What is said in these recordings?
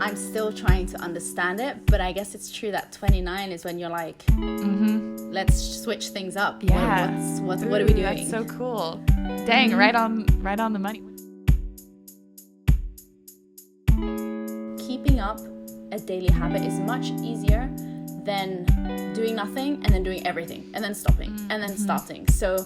I'm still trying to understand it, but I guess it's true that 29 is when you're like, let's switch things up. Yeah. What are we doing? That's so cool. Dang, right on the money. Keeping up a daily habit is much easier than doing nothing and then doing everything and then stopping and then starting. So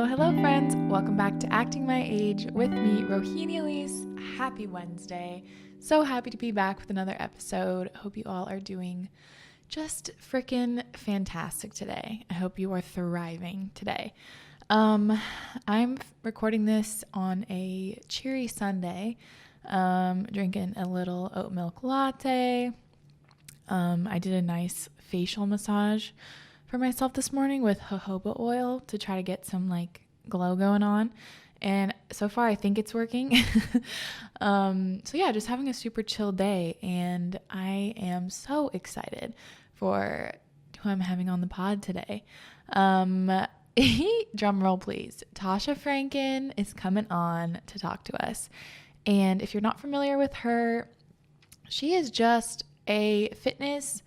Hello friends, welcome back to Acting My Age with me, Rohini Elise. Happy Wednesday. So happy to be back with another episode. Hope you all are doing just freaking fantastic today. I hope you are thriving today. I'm recording this on a cheery Sunday, drinking a little oat milk latte. I did a nice facial massage for myself this morning with jojoba oil to try to get some like glow going on, and so far I think it's working. So yeah, just having a super chill day, and I am so excited for who I'm having on the pod today. Drum roll please. Tasha Franken is coming on to talk to us, and if you're not familiar with her, she is just a fitness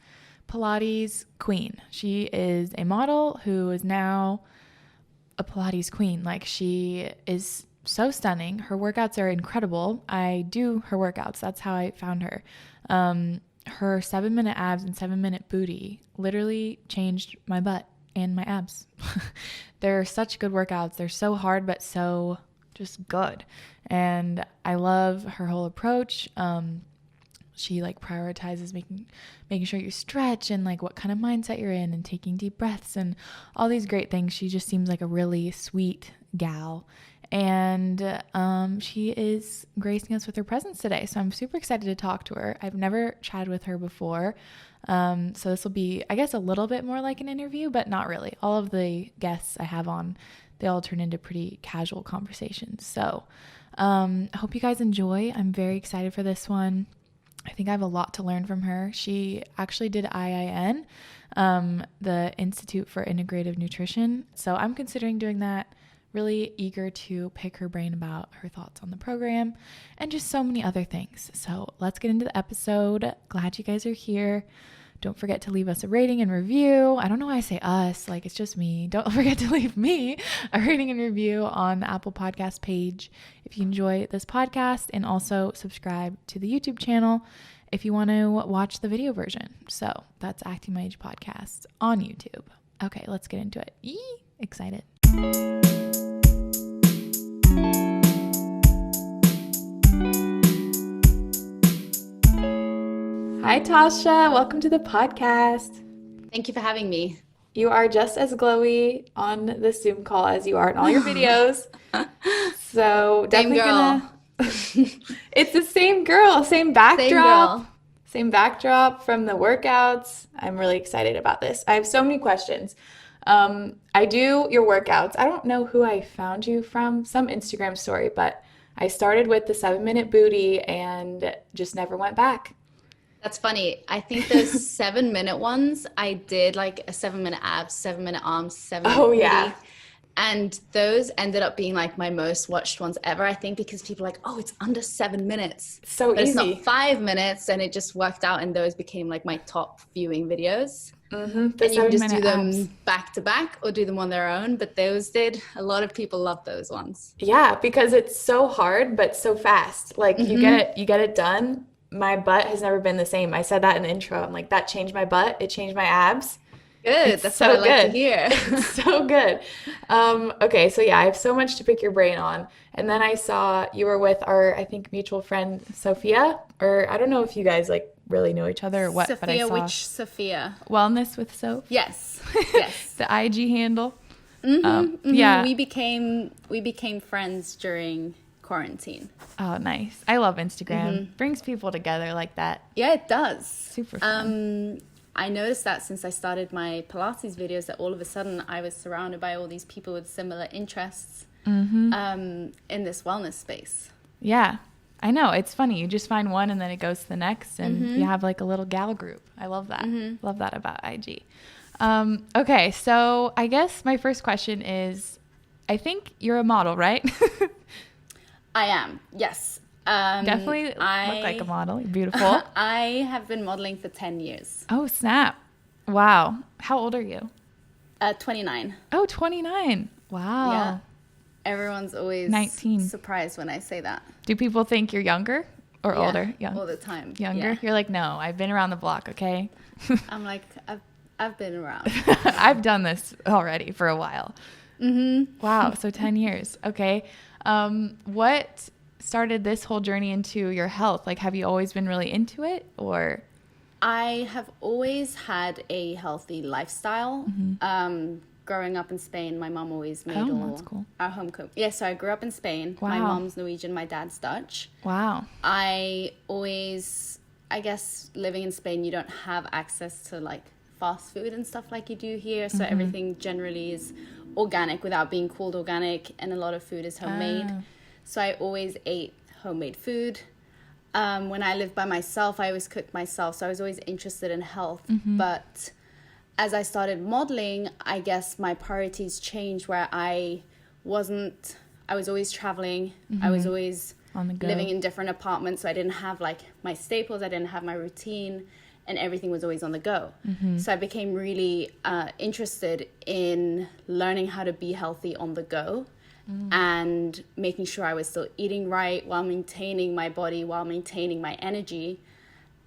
Pilates queen. She is a model who is now a Pilates queen. Like, she is so stunning. Her workouts are incredible. I do her workouts. That's how I found her. Her 7-minute abs and 7-minute booty literally changed my butt and my abs. They're such good workouts. They're so hard, but so just good. And I love her whole approach. She like prioritizes making sure you stretch and like what kind of mindset you're in and taking deep breaths and all these great things. She just seems like a really sweet gal, and she is gracing us with her presence today. So I'm super excited to talk to her. I've never chatted with her before. So this will be, I guess, a little bit more like an interview, but not really. All of the guests I have on, they all turn into pretty casual conversations. So I hope you guys enjoy. I'm very excited for this one. I think I have a lot to learn from her. She actually did IIN, the Institute for Integrative Nutrition. So I'm considering doing that. Really eager to pick her brain about her thoughts on the program and just so many other things. So let's get into the episode. Glad you guys are here. Don't forget to leave us a rating and review. I don't know why I say us, like it's just me. Don't forget to leave me a rating and review on the Apple Podcast page if you enjoy this podcast, and also subscribe to the YouTube channel if you want to watch the video version. So that's Acting My Age Podcast on YouTube. Okay, let's get into it. Excited. Hi, Tasha. Welcome to the podcast. Thank you for having me. You are just as glowy on the Zoom call as you are in all your videos. So definitely gonna. It's the same girl, same backdrop. Same backdrop from the workouts. I'm really excited about this. I have so many questions. I do your workouts. I don't know who I found you from, some Instagram story, but I started with the 7-minute booty and just never went back. That's funny. I think those 7-minute ones, I did like a 7-minute abs, 7-minute arms, 7-minute booty. Yeah. And those ended up being like my most watched ones ever, I think, because people are like, oh, it's under 7 minutes. So but easy. It's not 5 minutes, and it just worked out, and those became like my top viewing videos. Mm-hmm. And you can just do them back to back or do them on their own, but those did. A lot of people love those ones. Yeah, because it's so hard, but so fast. Like you get it done. My butt has never been the same. I said that in the intro. I'm like, that changed my butt. It changed my abs. Good. It's That's so what I like good to hear. It's so good. Okay, so yeah, I have so much to pick your brain on. And then I saw you were with our, I think, mutual friend, Sophia, or I don't know if you guys like really know each other or what, but I saw which Sophia? Wellness with Soph. Yes. Yes. The IG handle. Yeah. We became friends during quarantine. Oh, nice. I love Instagram. Brings people together like that. Yeah, it does. Super fun. I noticed that since I started my Pilates videos, that all of a sudden I was surrounded by all these people with similar interests in this wellness space. Yeah. I know. It's funny. You just find one and then it goes to the next and Mm-hmm. you have like a little gal group. I love that. Love that about IG. Okay. So I guess my first question is, I think you're a model, right? I am, yes. Definitely look like a model. You're beautiful. I have been modeling for 10 years. Oh, snap. Wow. How old are you? 29. Oh, 29. Wow. Yeah. Everyone's always 19. surprised when I say that. Do people think you're younger or Yeah, older? all the time. Younger? Yeah. You're like, no, I've been around the block, okay? I'm like, I've been around. I've done this already for a while. Mm-hmm. Wow. So 10 years. Okay. What started this whole journey into your health? Like, have you always been really into it or? I have always had a healthy lifestyle. Growing up in Spain, my mom always made that's cool. our home cooked. Yeah, so I grew up in Spain. Wow. My mom's Norwegian, my dad's Dutch. Wow. I guess living in Spain, you don't have access to like fast food and stuff like you do here. So everything generally is organic without being called organic, and a lot of food is homemade. So I always ate homemade food. When I lived by myself, I always cooked myself. So I was always interested in health. But as I started modeling, I guess my priorities changed where I was always traveling. I was always On the go. living in different apartments. So I didn't have like my staples. I didn't have my routine, and everything was always on the go. So I became really interested in learning how to be healthy on the go. And making sure I was still eating right while maintaining my body, while maintaining my energy.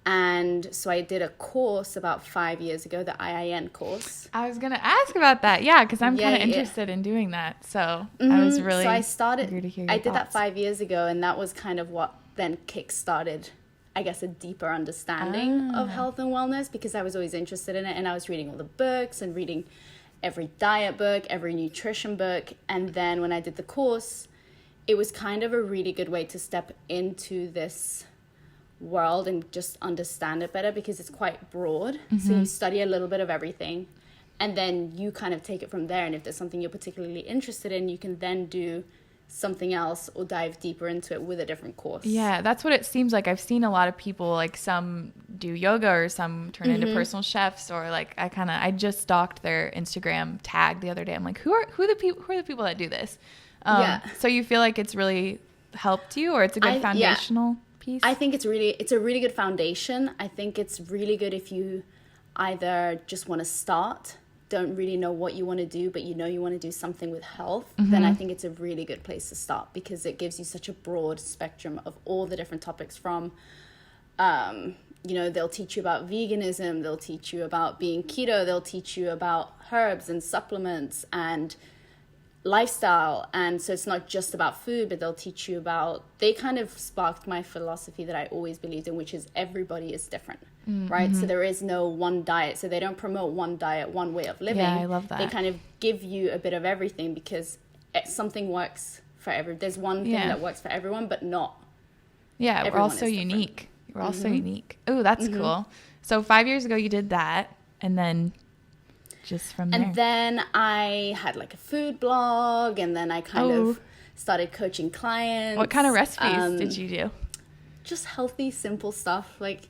And so I did a course about 5 years ago, the IIN course. I was going to ask about that. Yeah, because I'm Yeah, kind of yeah. interested in doing that. So I was really So I started, eager to hear your I did that thoughts. 5 years ago, and that was kind of what then kick-started, I guess, a deeper understanding of health and wellness, because I was always interested in it, and I was reading all the books and reading every diet book, every nutrition book. And then when I did the course, it was kind of a really good way to step into this world and just understand it better, because it's quite broad. So you study a little bit of everything, and then you kind of take it from there. And if there's something you're particularly interested in, you can then do something else or dive deeper into it with a different course. Yeah, that's what it seems like. I've seen a lot of people, like some do yoga or some turn into personal chefs, or like I just stalked their Instagram tag the other day. I'm like, who are the people that do this? So you feel like it's really helped you, or it's a good foundational piece? I think it's a really good foundation. I think it's really good if you either just want to start, don't really know what you want to do, but you know you want to do something with health, then I think it's a really good place to start, because it gives you such a broad spectrum of all the different topics from, they'll teach you about veganism, they'll teach you about being keto, they'll teach you about herbs and supplements and lifestyle. And so it's not just about food, but they'll teach you about, they kind of sparked my philosophy that I always believed in, which is everybody is different. Right? So there is no one diet. So they don't promote one diet, one way of living. Yeah, I love that. They kind of give you a bit of everything, because something works for there's one thing that works for everyone, but not. Yeah, we're all everyone so is unique. We're all so unique. Oh, that's cool. So 5 years ago you did that, and then just from there. And then I had like a food blog, and then I kind of started coaching clients. What kind of recipes did you do? Just healthy, simple stuff like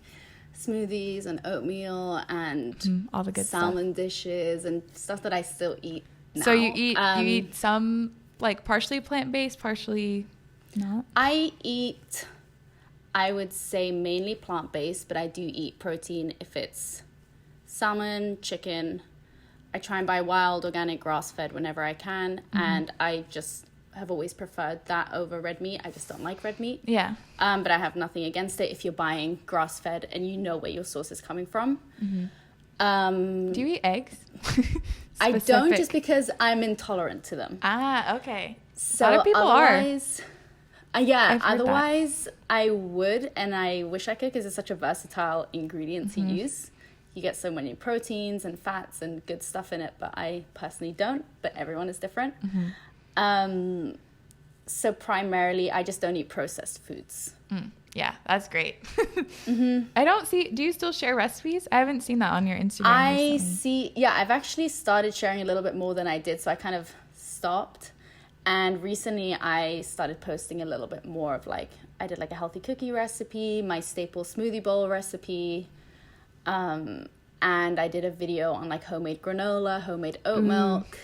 smoothies and oatmeal and all the good salmon dishes and stuff that I still eat now. So you eat some like partially plant-based, partially not? I would say mainly plant-based, but I do eat protein if it's salmon, chicken. I try and buy wild, organic, grass-fed whenever I can, and I just have always preferred that over red meat. I just don't like red meat. Yeah. But I have nothing against it if you're buying grass-fed and you know where your source is coming from. Do you eat eggs? I don't, just because I'm intolerant to them. Ah, okay. So a lot of people otherwise, yeah, I've heard otherwise I would, and I wish I could, because it's such a versatile ingredient to use. You get so many proteins and fats and good stuff in it, but I personally don't, but everyone is different. So primarily, I just don't eat processed foods. Yeah, that's great. I don't see, do you still share recipes? I haven't seen that on your Instagram. I see, yeah, I've actually started sharing a little bit more than I did, so I kind of stopped. And recently I started posting a little bit more of like, I did like a healthy cookie recipe, my staple smoothie bowl recipe. And I did a video on like homemade granola, homemade oat milk.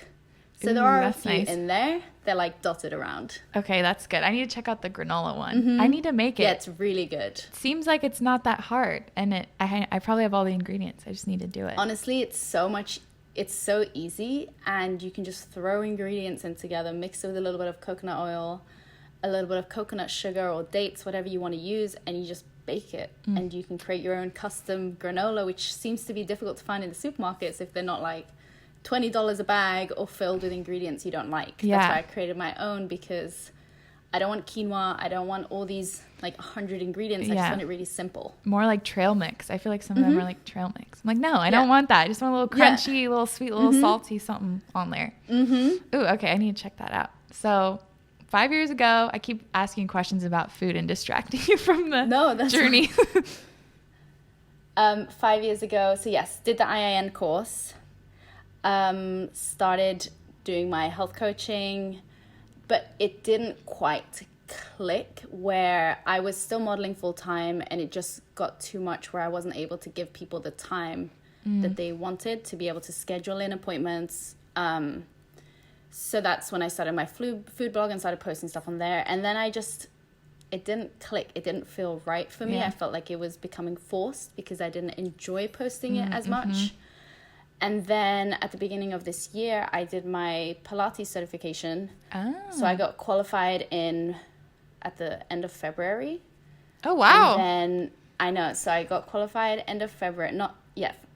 So there are a few in there. They're like dotted around. Okay, that's good. I need to check out the granola one. I need to make it. Yeah, it's really good. Seems like it's not that hard, and I probably have all the ingredients. I just need to do it. Honestly, it's so easy, and you can just throw ingredients in together, mix it with a little bit of coconut oil, a little bit of coconut sugar or dates, whatever you want to use, and you just bake it. And you can create your own custom granola, which seems to be difficult to find in the supermarkets if they're not like $20 a bag or filled with ingredients you don't like. Yeah. That's why I created my own, because I don't want quinoa. I don't want all these like 100 ingredients. I just want it really simple. More like trail mix. I feel like some of them are like trail mix. I'm like, no, I don't want that. I just want a little crunchy, little sweet, little salty something on there. Ooh, okay. I need to check that out. So 5 years ago, I keep asking questions about food and distracting you from the journey. 5 years ago. So yes, did the IIN course. Started doing my health coaching, but it didn't quite click, where I was still modeling full time, and it just got too much where I wasn't able to give people the time that they wanted to be able to schedule in appointments. So that's when I started my food blog and started posting stuff on there. And then it didn't click. It didn't feel right for me. I felt like it was becoming forced because I didn't enjoy posting it as much. And then at the beginning of this year, I did my Pilates certification. So I got qualified at the end of February. Oh, wow. And then, so I got qualified end of February,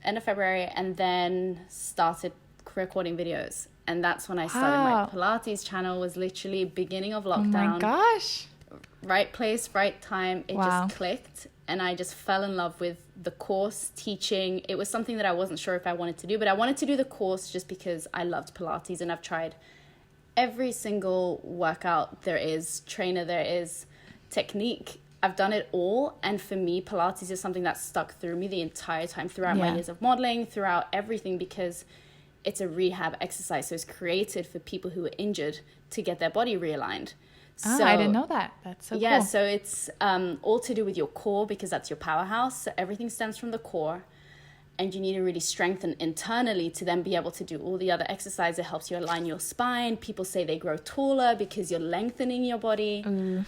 end of February, and then started recording videos. And that's when I started my Pilates channel, was literally beginning of lockdown. Oh my gosh. Right place, right time. It just clicked. And I just fell in love with the course, teaching. It was something that I wasn't sure if I wanted to do, but I wanted to do the course just because I loved Pilates, and I've tried every single workout there is, trainer there is, technique. I've done it all. And for me, Pilates is something that stuck through me the entire time, throughout my years of modeling, throughout everything, because it's a rehab exercise. So it's created for people who are injured to get their body realigned. So, I didn't know that. That's so cool. Yeah, so it's all to do with your core, because that's your powerhouse. So everything stems from the core, and you need to really strengthen internally to then be able to do all the other exercises. It helps you align your spine. People say they grow taller because you're lengthening your body.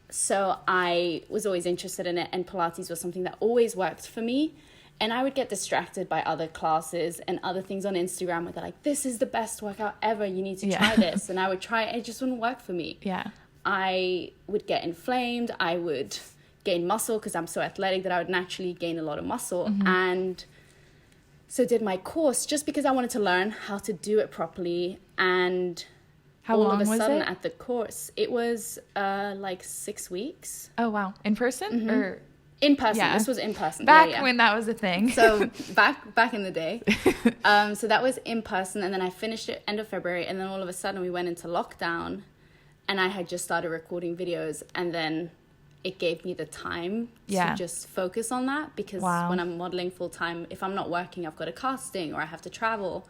So I was always interested in it, and Pilates was something that always worked for me. And I would get distracted by other classes and other things on Instagram where they're like, this is the best workout ever, you need to try this. And I would try it, it just wouldn't work for me. I would get inflamed. I would gain muscle because I'm so athletic that I would naturally gain a lot of muscle. And so did my course just because I wanted to learn how to do it properly. And all of a sudden at the course, it was like 6 weeks. Oh, wow. In person or? In person. This was in person. Back when that was a thing. So back in the day. So that was in person. And then I finished it end of February. And then all of a sudden we went into lockdown. And I had just started recording videos, and then it gave me the time to just focus on that, because when I'm modeling full time, if I'm not working, I've got a casting or I have to travel.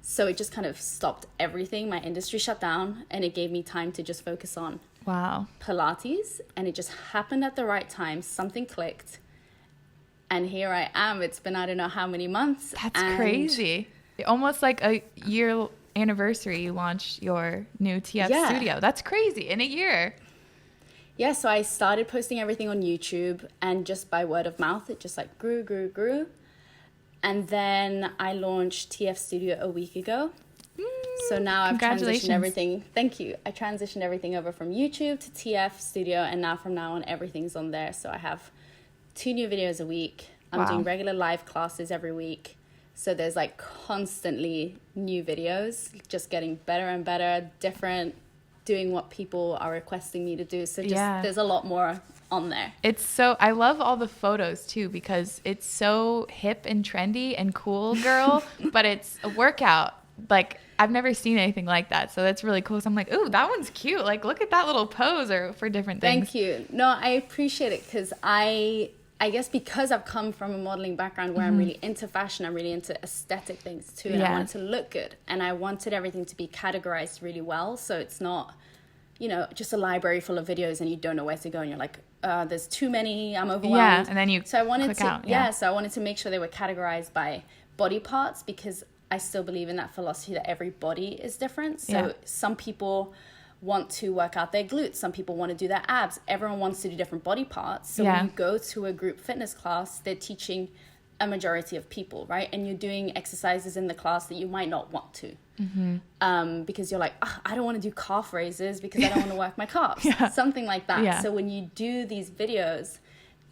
So it just kind of stopped everything. My industry shut down, and it gave me time to just focus on Pilates. And it just happened at the right time. Something clicked. And here I am. It's been, I don't know how many months. That's crazy. Almost like a year anniversary, you launched your new TF studio. That's crazy, in a year. Yeah, so I started posting everything on YouTube, and just by word of mouth, it just like grew. And then I launched TF Studio a week ago. So now I've transitioned everything. Thank you. I transitioned everything over from YouTube to TF Studio, and now from now on, everything's on there. So I have 2 new videos a week. I'm doing regular live classes every week. So there's like constantly new videos, just getting better and better, different, doing what people are requesting me to do. So just there's a lot more on there. I love all the photos too, because it's so hip and trendy and cool, girl, but it's a workout. Like, I've never seen anything like that. So that's really cool. So I'm like, ooh, that one's cute. Like, look at that little pose, or for different things. Thank you. No, I appreciate it, because I I guess because I've come from a modeling background where I'm really into fashion, I'm really into aesthetic things too, and I wanted to look good, and I wanted everything to be categorized really well, so it's not, you know, just a library full of videos and you don't know where to go, and you're like, there's too many, I'm overwhelmed. Yeah, and then you so I wanted click to, out. So I wanted to make sure they were categorized by body parts, because I still believe in that philosophy that every body is different. So some people want to work out their glutes, some people want to do their abs, everyone wants to do different body parts. So when you go to a group fitness class, they're teaching a majority of people, right? And you're doing exercises in the class that you might not want to, because you're like, I don't want to do calf raises because I don't want to work my calves, something like that. So when you do these videos,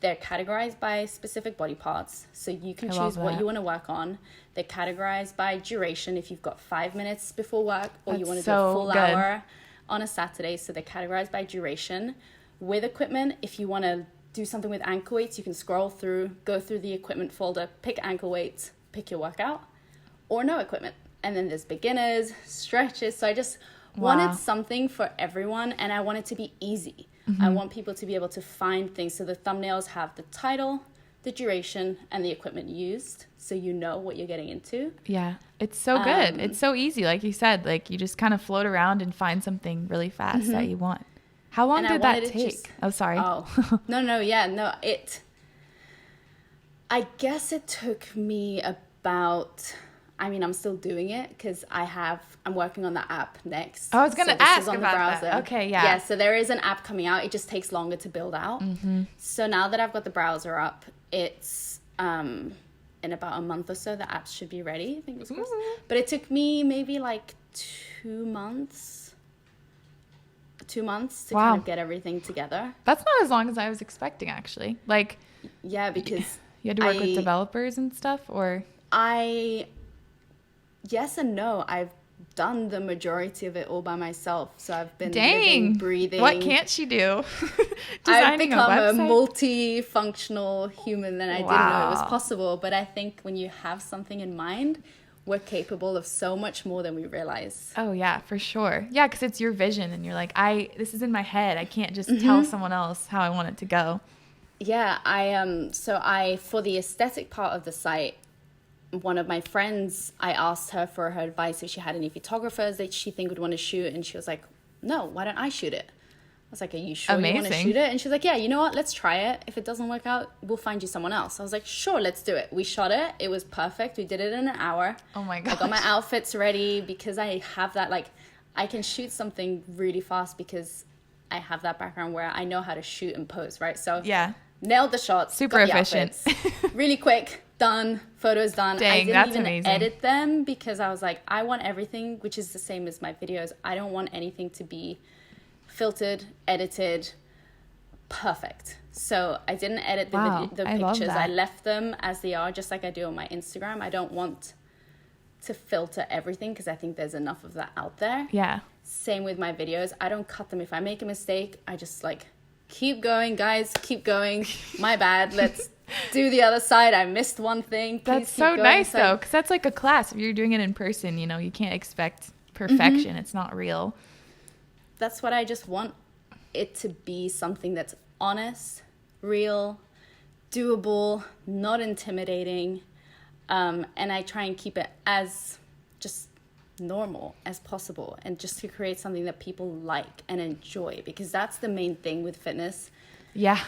they're categorized by specific body parts, so you can choose what you want to work on. They're categorized by duration, if you've got 5 minutes before work, or you want to do a full hour on a Saturday, so they're categorized by duration. With equipment, if you want to do something with ankle weights, you can scroll through, go through the equipment folder, pick ankle weights, pick your workout, or no equipment. And then there's beginners, stretches. So I just wanted something for everyone, and I want it to be easy. I want people to be able to find things. So the thumbnails have the title, the duration, and the equipment used, so you know what you're getting into. Yeah, it's so good. It's so easy. Like you said, like you just kind of float around and find something really fast that you want. How long did that take? I guess it took me about, I mean, I'm still doing it because I'm working on the app next. I was going to ask about that. Okay, yeah. Yeah, so there is an app coming out. It just takes longer to build out. So now that I've got the browser up, it's in about a month or so, the apps should be ready, fingers crossed. But it took me maybe like 2 months to kind of get everything together. That's not as long as I was expecting, actually. Like, yeah, because you had to work with developers and stuff, or? Yes and no. I've done the majority of it all by myself. So I've been living, breathing. What can't she do? I've become a multifunctional human that I didn't know it was possible. But I think when you have something in mind, we're capable of so much more than we realize. Oh yeah, for sure. Yeah, because it's your vision, and you're like, this is in my head. I can't just tell someone else how I want it to go. Yeah, for the aesthetic part of the site, one of my friends, I asked her for her advice if she had any photographers that she think would want to shoot, and she was like, no, why don't I shoot it? I was like, are you sure you want to shoot it? And she's like, yeah, you know what, let's try it. If it doesn't work out, we'll find you someone else. I was like, sure, let's do it. We shot it. It was perfect. We did it in an hour. Oh my gosh. I got my outfits ready because I have that, like, I can shoot something really fast because I have that background where I know how to shoot and pose, right? So yeah, nailed the shots. Super efficient. Really quick. Done. Photos done. Dang, I didn't even amazing. edit them because I was like, I want everything, which is the same as my videos. I don't want anything to be filtered, edited, perfect. So I didn't edit the pictures. I left them as they are, just like I do on my Instagram. I don't want to filter everything because I think there's enough of that out there. Yeah. Same with my videos. I don't cut them. If I make a mistake, I just like, keep going, guys, keep going. My bad. Let's do the other side. I missed one thing. Please that's so nice though, because that's like a class. If you're doing it in person, you know, you can't expect perfection. It's not real. That's what I just want it to be, something that's honest, real, doable, not intimidating. And I try and keep it as just normal as possible, and just to create something that people like and enjoy, because that's the main thing with fitness. Yeah.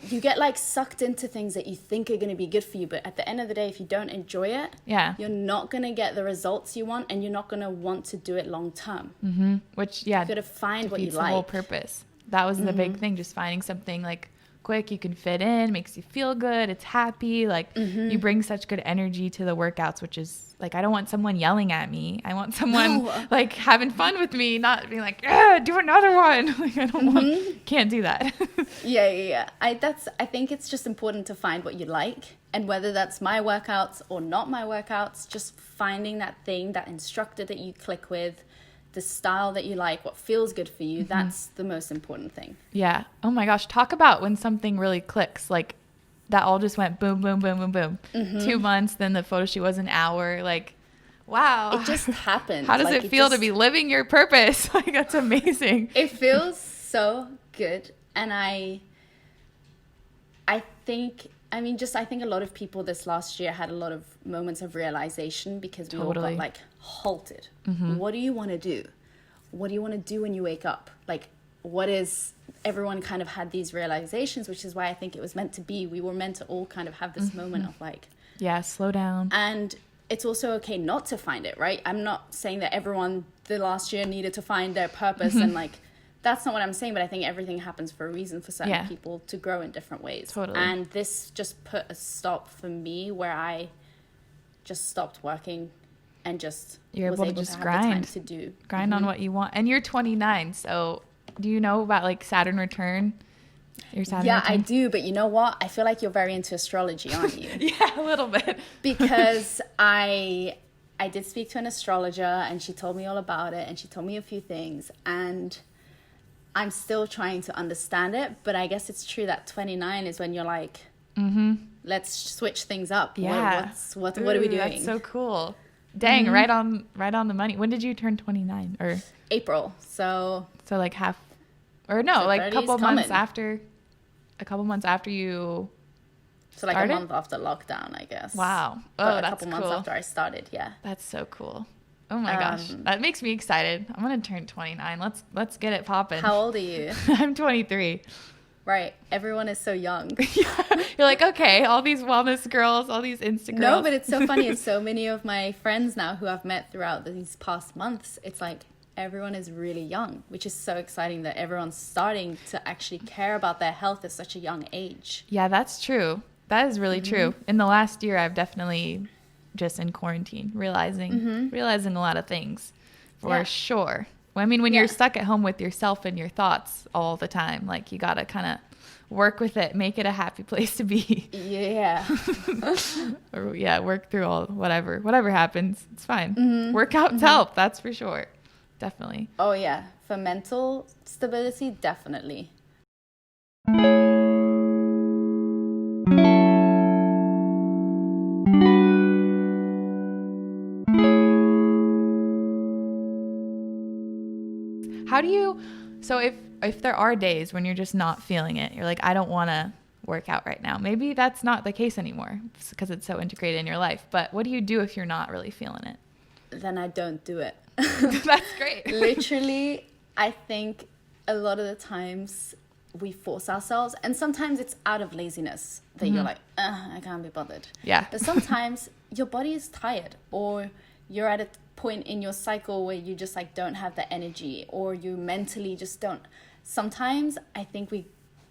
you get like sucked into things that you think are going to be good for you, but at the end of the day, if you don't enjoy it, you're not going to get the results you want, and you're not going to want to do it long term. Which you got to find what you like. The whole purpose. That was the big thing, just finding something like quick, you can fit in, makes you feel good, it's happy, like you bring such good energy to the workouts, which is like, I don't want someone yelling at me. I want someone like having fun with me, not being like, do another one. Like, I don't want, can't do that. Yeah. I think it's just important to find what you like, and whether that's my workouts or not my workouts, just finding that thing, that instructor that you click with, the style that you like, what feels good for you. That's the most important thing. Yeah. Oh my gosh. Talk about when something really clicks, like that all just went boom, boom, boom, boom, boom. 2 months, then the photo shoot was an hour. Like, wow. It just happened. How does it feel to be living your purpose? Like, that's amazing. It feels so good. And I I think a lot of people this last year had a lot of moments of realization because we all got like halted. What do you want to do? What do you want to do when you wake up? Like, everyone kind of had these realizations, which is why I think it was meant to be. We were meant to all kind of have this moment of like, yeah, slow down. And it's also okay not to find it, right? I'm not saying that everyone the last year needed to find their purpose and like, that's not what I'm saying, but I think everything happens for a reason for certain people to grow in different ways. Totally. And this just put a stop for me where I just stopped working and just You're was able to just have grind. the time to do. Grind on what you want. And you're 29, so do you know about like Saturn return? Your Saturn return? I do, but you know what? I feel like you're very into astrology, aren't you? Yeah, a little bit. Because I did speak to an astrologer and she told me all about it and she told me a few things and I'm still trying to understand it, but I guess it's true that 29 is when you're like, let's switch things up. Yeah. What are we doing? That's so cool. Dang, right on the money. When did you turn 29? Or April. So like half, or no, so like a couple months coming. after you So like started? a month after lockdown, I guess. Wow. Oh, But a that's couple cool. months after I started, yeah. That's so cool. Oh my gosh. That makes me excited. I'm going to turn 29. Let's get it popping. How old are you? I'm 23. Right. Everyone is so young. You're like, okay, all these wellness girls, all these Insta girls. No, but it's so funny. It's so many of my friends now who I've met throughout these past months. It's like everyone is really young, which is so exciting that everyone's starting to actually care about their health at such a young age. Yeah, that's true. That is really true. In the last year, I've definitely just in quarantine realizing a lot of things for sure. Well, I mean, when you're stuck at home with yourself and your thoughts all the time, like you got to kind of work with it, make it a happy place to be. Yeah. Or work through whatever happens. It's fine. Workouts help. That's for sure. Definitely. Oh yeah. For mental stability, definitely. How do you, so if there are days when you're just not feeling it, you're like, I don't want to work out right now. Maybe that's not the case anymore because it's so integrated in your life. But what do you do if you're not really feeling it? Then I don't do it. That's great. Literally, I think a lot of the times we force ourselves, and sometimes it's out of laziness that you're like, I can't be bothered. Yeah. But sometimes your body is tired, or you're at a point in your cycle where you just like don't have the energy, or you mentally just don't. Sometimes I think we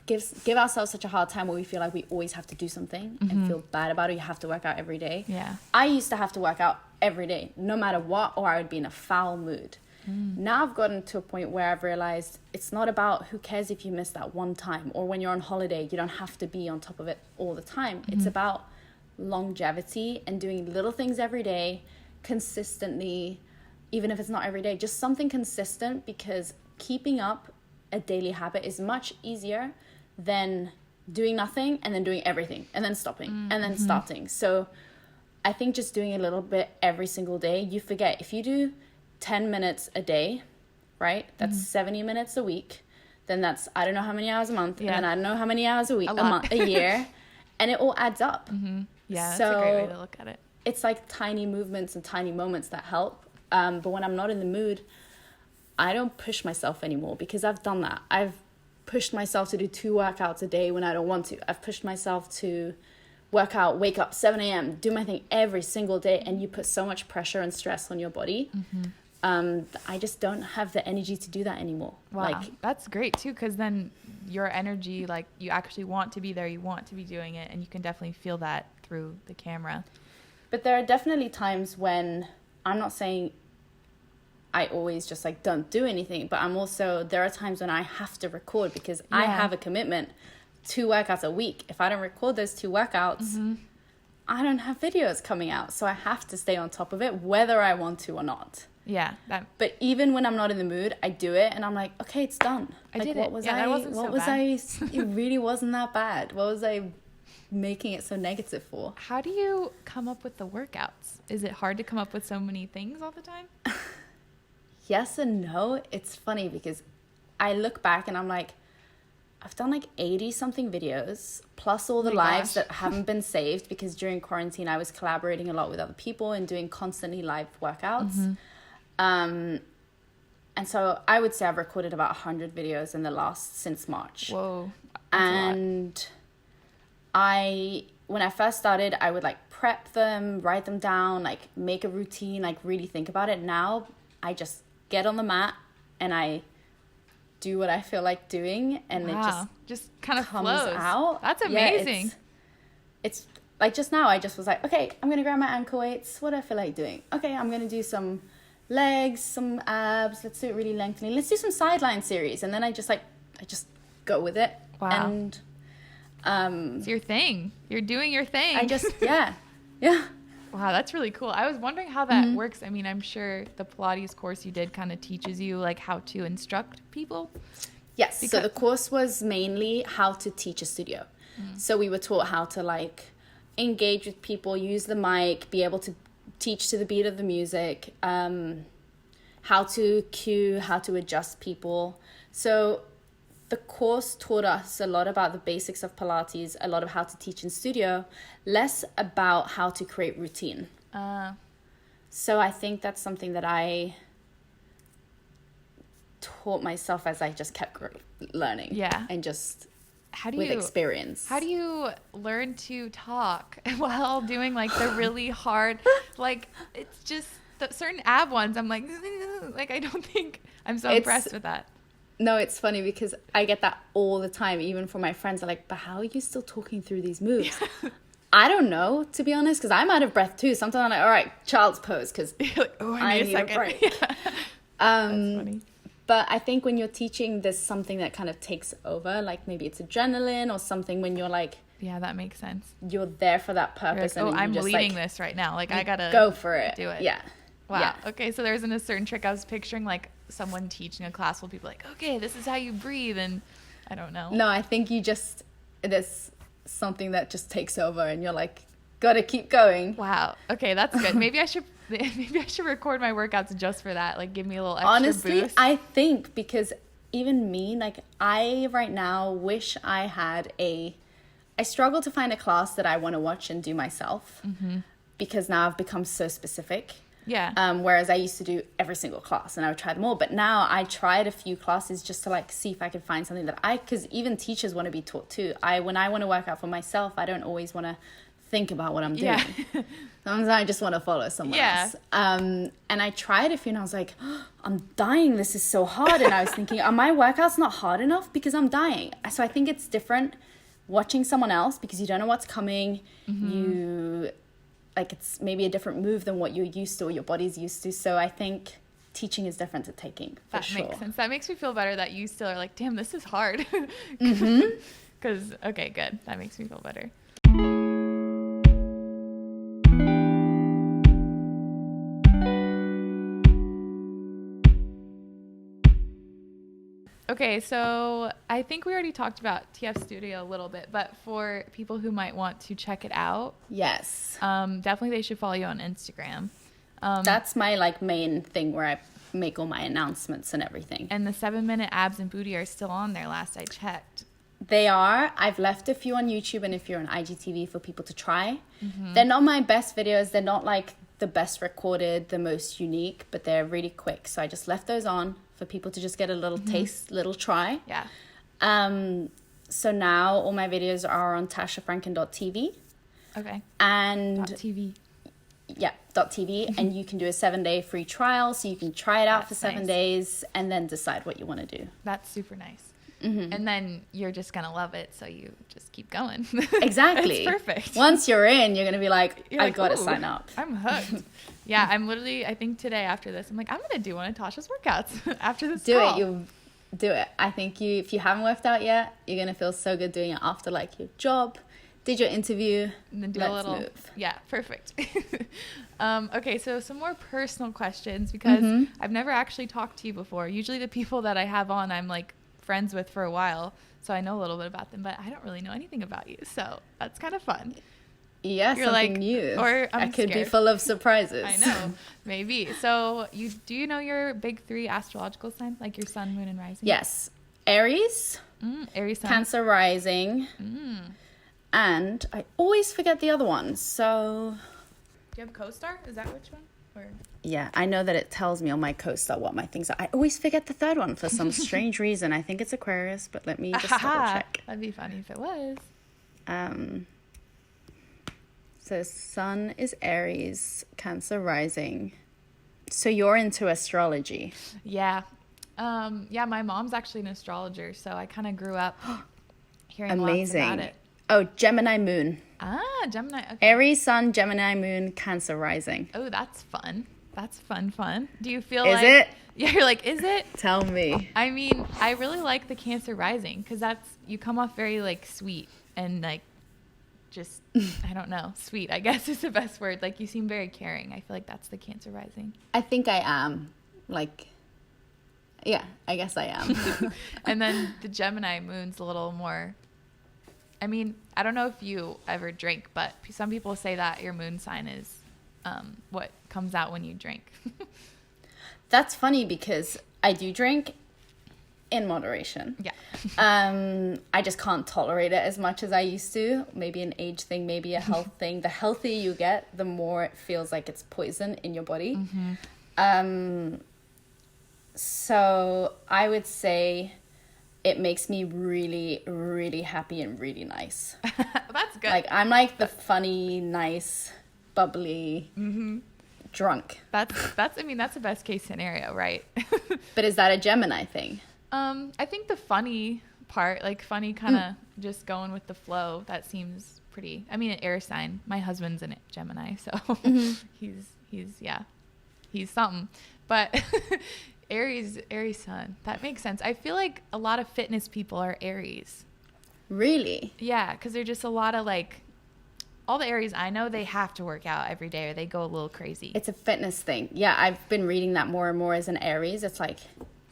give ourselves such a hard time where we feel like we always have to do something and feel bad about it. You have to work out every day. Yeah. I used to have to work out every day, no matter what, or I would be in a foul mood. Now I've gotten to a point where I've realized it's not about who cares if you miss that one time, or when you're on holiday, you don't have to be on top of it all the time. It's about longevity and doing little things every day, consistently, even if it's not every day, just something consistent, because keeping up a daily habit is much easier than doing nothing and then doing everything and then stopping and then starting. So I think just doing a little bit every single day, you forget. If you do 10 minutes a day, right? That's 70 minutes a week. Then that's, I don't know how many hours a month. Yeah. And I don't know how many hours a week, A a lot. month, a year. And it all adds up. Yeah, that's So a great way to look at it. it's like tiny movements and tiny moments that help. But when I'm not in the mood, I don't push myself anymore, because I've done that. I've pushed myself to do 2 workouts a day when I don't want to. I've pushed myself to work out, wake up 7 a.m., do my thing every single day. And you put so much pressure and stress on your body. I just don't have the energy to do that anymore. Wow, Like, that's great too, because then your energy, like you actually want to be there, you want to be doing it, and you can definitely feel that through the camera. but there are definitely times when, I'm not saying I always just like don't do anything, but there are times when I have to record, because I have a commitment, 2 workouts a week. If I don't record those 2 workouts, I don't have videos coming out. So I have to stay on top of it, whether I want to or not. Yeah, that But even when I'm not in the mood, I do it and I'm like, okay, it's done. I Like, did what it. was Yeah, that wasn't so bad. It really wasn't that bad. What was I making it so negative for? How do you come up with the workouts? Is it hard to come up with so many things all the time? Yes and no. It's funny because I look back and I'm like, I've done like 80 something videos, plus all the lives that haven't been saved, because during quarantine I was collaborating a lot with other people and doing constantly live workouts. And so I would say I've recorded about 100 videos since March. Whoa. And when I first started, I would like prep them, write them down, like make a routine, like really think about it. Now I just get on the mat and I do what I feel like doing, and it just kind of comes flows out. That's amazing. Yeah, it's like just now I just was like, okay, I'm gonna grab my ankle weights. What do I feel like doing? Okay, I'm gonna do some legs, some abs. Let's do it really lengthening. Let's do some sideline series, and then I just go with it. Wow. And it's your thing. You're doing your thing. I just yeah. Wow, that's really cool. I was wondering how that works. I mean, I'm sure the Pilates course you did kind of teaches you like how to instruct people. Yes. So the course was mainly how to teach a studio. So we were taught how to like engage with people, use the mic, be able to teach to the beat of the music, how to cue, how to adjust people. So the course taught us a lot about the basics of Pilates, a lot of how to teach in studio, less about how to create routine. So I think that's something that I taught myself as I just kept learning. Yeah. And just with experience. How do you learn to talk while doing like the really hard, like it's just the certain ab ones, I'm like I don't think I'm so impressed with that. No, it's funny because I get that all the time, even from my friends. Are like, but how are you still talking through these moves? I don't know, to be honest, because I'm out of breath too. Sometimes I'm like, all right, child's pose, because like, I need a break. Yeah. That's funny. But I think when you're teaching, there's something that kind of takes over. Like maybe it's adrenaline or something when you're like... Yeah, that makes sense. You're there for that purpose. Like, and I'm just leading this right now. Like I gotta go for it. Do it. Yeah. Wow. Yeah. Okay, so there isn't a certain trick. I was picturing like someone teaching a class will be like, okay, this is how you breathe, and I don't know. No, I think there's something that just takes over, and you're like, gotta keep going. Wow. Okay, that's good. Maybe I should record my workouts just for that. Like, give me a little extra boost. Honestly, I think because even me, like I right now wish I had I struggle to find a class that I want to watch and do myself, because now I've become so specific. Yeah. Whereas I used to do every single class and I would try them all. But now I tried a few classes just to like see if I could find something that because even teachers want to be taught too. When I want to work out for myself, I don't always want to think about what I'm doing. Yeah. Sometimes I just want to follow someone else. And I tried a few and I was like, oh, I'm dying. This is so hard. And I was thinking, are my workouts not hard enough? Because I'm dying. So I think it's different watching someone else because you don't know what's coming. It's maybe a different move than what you're used to or your body's used to. So I think teaching is different to taking, for sure. That makes sense. That makes me feel better that you still are like, damn, this is hard. Because, okay, good. That makes me feel better. Okay, so I think we already talked about TF Studio a little bit, but for people who might want to check it out, yes, definitely they should follow you on Instagram. That's my main thing where I make all my announcements and everything. And the 7-minute abs and booty are still on there last I checked. They are. I've left a few on YouTube and a few on IGTV for people to try. They're not my best videos. They're not like the best recorded, the most unique, but they're really quick. So I just left those on for people to just get a little taste, little try. Yeah. So now all my videos are on tashafranken.tv. Okay. And .tv. Yeah, .tv. And you can do a 7-day free trial. So you can try it out for 7 days and then decide what you want to do. That's super nice. And then you're just going to love it. So you just keep going. Exactly. It's perfect. Once you're in, you're going to be like, I got to ooh, sign up. I'm hooked. Yeah, I'm literally, I think today after this, I'm like, I'm going to do one of Tasha's workouts after this call. You do it. I think if you haven't worked out yet, you're going to feel so good doing it after like your job, did your interview. And then do Let's a little, move. Yeah, perfect. Okay, so some more personal questions because I've never actually talked to you before. Usually the people that I have on, I'm like friends with for a while, so I know a little bit about them, but I don't really know anything about you, so that's kind of fun. Yeah, You're something like, new. Or I could be full of surprises. I know, maybe. So do you know your big 3 astrological signs, like your sun, moon, and rising? Yes. Aries, Aries sun. Cancer rising, and I always forget the other one. So Do you have co-star? Is that which one? Or yeah, I know that it tells me on my co-star what my things are. I always forget the third one for some strange reason. I think it's Aquarius, but let me just double check. That'd be funny if it was. So sun is Aries, Cancer rising. So you're into astrology. Yeah. Yeah, my mom's actually an astrologer, so I kind of grew up hearing lots about it. Oh, Gemini moon. Ah, Gemini. Okay. Aries sun, Gemini moon, Cancer rising. Oh, that's fun. That's fun. Do you feel Is like... it? Yeah, you're like, is it? Tell me. I mean, I really like the Cancer rising because you come off very like sweet and like just, I don't know, sweet, I guess is the best word. Like you seem very caring. I feel like that's the Cancer rising. I think I am. Like, yeah, I guess I am. And then the Gemini moon's a little more, I mean, I don't know if you ever drink, but some people say that your moon sign is what comes out when you drink. That's funny because I do drink in moderation. Yeah. I just can't tolerate it as much as I used to. Maybe an age thing, maybe a health thing. The healthier you get, the more it feels like it's poison in your body. So I would say it makes me really, really happy and really nice. That's good. Like I'm like the funny, nice, bubbly, drunk. That's I mean, that's the best case scenario, right? But is that a Gemini thing? I think the funny part, like funny kind of just going with the flow, that seems pretty. I mean, an air sign. My husband's a Gemini, so he's something. But Aries sun, that makes sense. I feel like a lot of fitness people are Aries. Really? Yeah, because they're just a lot of like, all the Aries I know, they have to work out every day or they go a little crazy. It's a fitness thing. Yeah, I've been reading that more and more as an Aries. It's like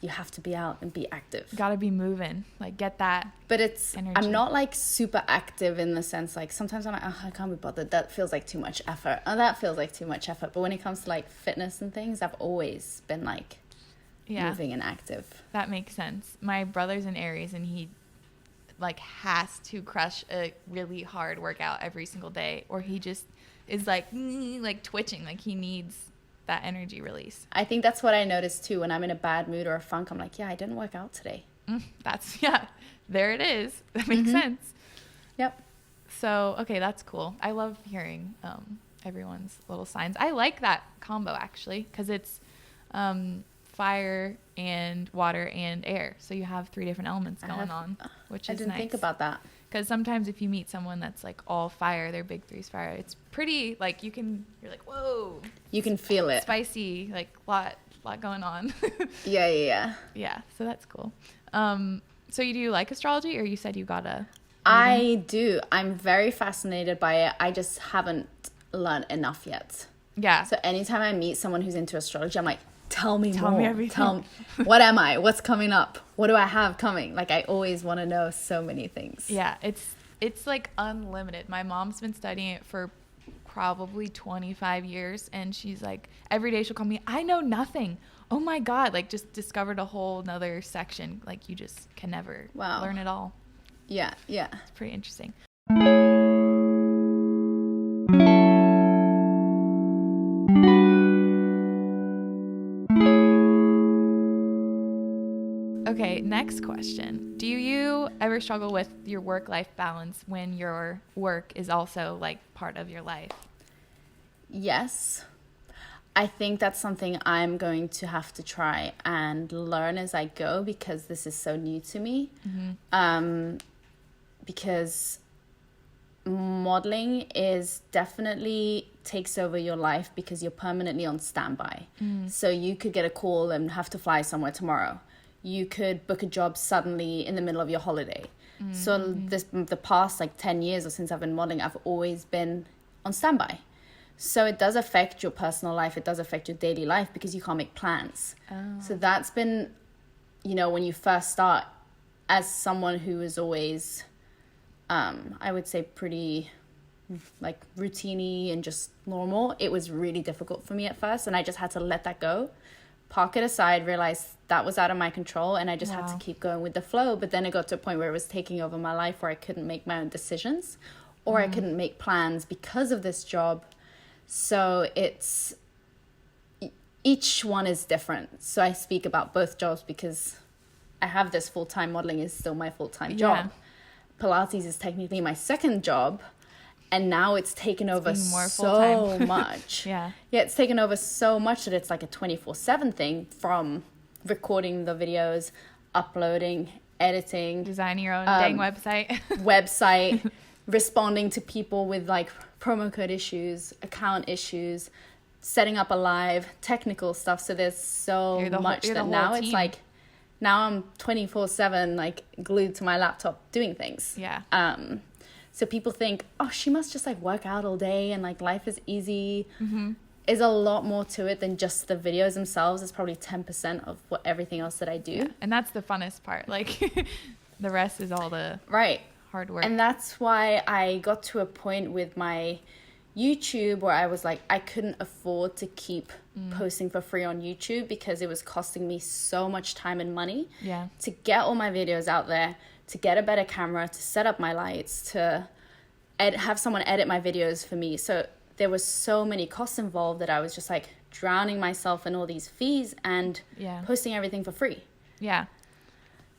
you have to be out and be active. Gotta be moving, like get that. But it's energy. I'm not like super active in the sense like sometimes I'm like, oh, I can't be bothered. That feels like too much effort. Oh, that feels like too much effort. But when it comes to like fitness and things, I've always been like moving and active. That makes sense. My brother's an Aries and he like has to crush a really hard workout every single day or he just is like twitching, like he needs that energy release. I think that's what I notice too when I'm in a bad mood or a funk. I'm like, yeah, I didn't work out today. There it is. That makes sense. Yep. So okay, that's cool. I love hearing everyone's little signs. I like that combo actually because it's fire and water and air, so you have 3 different elements going on, which is nice. I didn't think about that. Because sometimes if you meet someone that's like all fire, their big 3's fire, it's pretty like you're like, whoa, you can feel it, spicy, like lot going on. yeah, so that's cool. So you do like astrology, or you said you got a I do. I'm very fascinated by it. I just haven't learned enough yet. Yeah. So anytime I meet someone who's into astrology, I'm like, tell me more. me everything. Tell me, what am I? What's coming up? What do I have coming? Like, I always want to know so many things. Yeah, it's like unlimited. My mom's been studying it for probably 25 years, and she's like, every day she'll call me, I know nothing. Oh my God, like just discovered a whole nother section. Like you just can never learn it all. Yeah. It's pretty interesting. Okay, next question. Do you ever struggle with your work-life balance when your work is also like part of your life? Yes. I think that's something I'm going to have to try and learn as I go because this is so new to me. Because modeling is definitely takes over your life because you're permanently on standby. So you could get a call and have to fly somewhere tomorrow. You could book a job suddenly in the middle of your holiday. So the past like 10 years or since I've been modeling, I've always been on standby. So it does affect your personal life. It does affect your daily life because you can't make plans. So that's been, when you first start as someone who is always, I would say pretty like routine-y and just normal. It was really difficult for me at first and I just had to let that go. park it aside, realize that was out of my control, and I just had to keep going with the flow. But then it got to a point where it was taking over my life, where I couldn't make my own decisions, or I couldn't make plans because of this job. So it's, each one is different. So I speak about both jobs because I have this full-time. Modeling is still my full-time job. Pilates is technically my second job, and now it's taken over so much. It's taken over so much that it's like a 24/7 thing, from recording the videos, uploading, editing, designing your own dang website, responding to people with like promo code issues, account issues, setting up a live, technical stuff. So there's so much that now it's like, now I'm 24/7 like glued to my laptop doing things. So people think, oh, she must just like work out all day and like life is easy. There's a lot more to it than just the videos themselves. It's probably 10% of what everything else that I do. And that's the funnest part. Like the rest is all the hard work. And that's why I got to a point with my YouTube where I was like, I couldn't afford to keep posting for free on YouTube, because it was costing me so much time and money to get all my videos out there, to get a better camera, to set up my lights, to have someone edit my videos for me. So there was so many costs involved that I was just like drowning myself in all these fees and posting everything for free.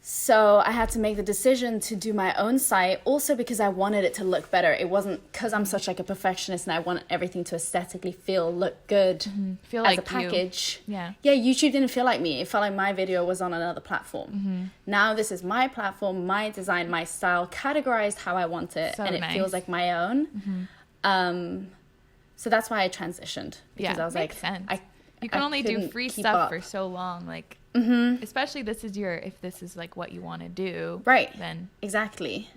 So I had to make the decision to do my own site, also because I wanted it to look better. It wasn't because I'm such like a perfectionist and I want everything to aesthetically look good, feel as like a package. Yeah, YouTube didn't feel like me. It felt like my video was on another platform. Now this is my platform, my design, my style, categorized how I want it, and it feels like my own. So that's why I transitioned, because I was like, sense. You can only do free stuff for so long, like especially if this is like what you want to do, then exactly.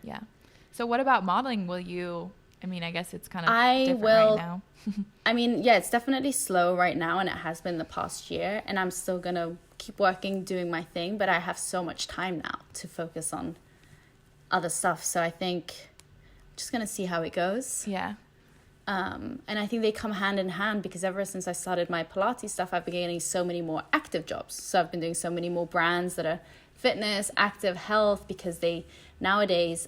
So what about modeling? I guess it's kind of different right now. It's definitely slow right now, and it has been the past year, and I'm still gonna keep working, doing my thing, but I have so much time now to focus on other stuff. So I think I'm just gonna see how it goes. And I think they come hand in hand, because ever since I started my Pilates stuff, I've been getting so many more active jobs. So I've been doing so many more brands that are fitness, active, health, because nowadays,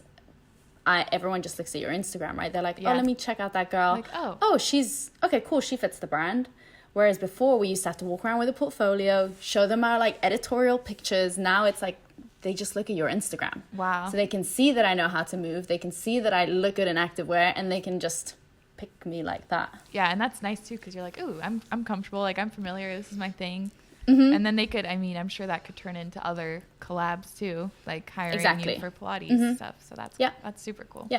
everyone just looks at your Instagram, right? They're like, oh, let me check out that girl. Like, she's, okay, cool, she fits the brand. Whereas before, we used to have to walk around with a portfolio, show them our like editorial pictures. Now it's like, they just look at your Instagram. Wow. So they can see that I know how to move. They can see that I look good in activewear, and they can just pick me like that. And that's nice too, because you're like, ooh, I'm comfortable, like I'm familiar, this is my thing. And then they could, I'm sure that could turn into other collabs too, like hiring you for Pilates stuff. So that's super cool.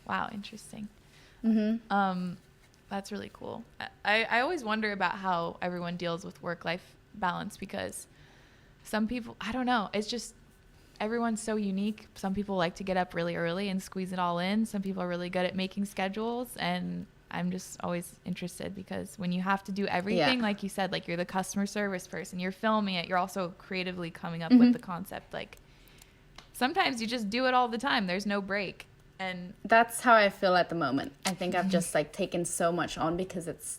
Wow, interesting. That's really cool. I always wonder about how everyone deals with work-life balance, because some people, I don't know, it's just everyone's so unique. Some people like to get up really early and squeeze it all in. Some people are really good at making schedules, and I'm just always interested, because when you have to do everything, like you said, like you're the customer service person, you're filming it, you're also creatively coming up with the concept. Like sometimes you just do it all the time. There's no break. And that's how I feel at the moment. I think I've just like taken so much on because it's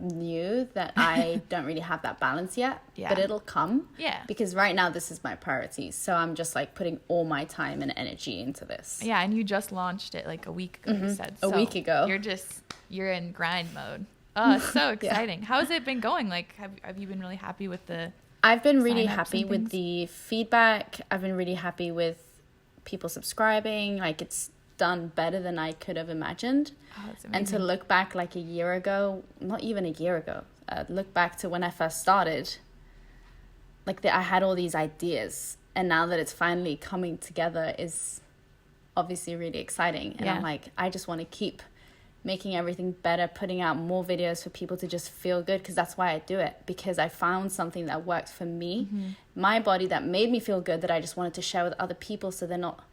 new that I don't really have that balance yet, but it'll come. Because right now this is my priority, so I'm just like putting all my time and energy into this. And you just launched it like a week ago. You said a week ago. You're in grind mode. Oh, it's so exciting. How has it been going? Like have you been really happy with the I've been really happy with the feedback. I've been really happy with people subscribing. Like it's done better than I could have imagined. And to look back like a year ago, not even a year ago, look back to when I first started, like I had all these ideas, and now that it's finally coming together is obviously really exciting. And I'm like, I just want to keep making everything better, putting out more videos for people to just feel good, because that's why I do it, because I found something that worked for me, my body, that made me feel good, that I just wanted to share with other people, so they're not,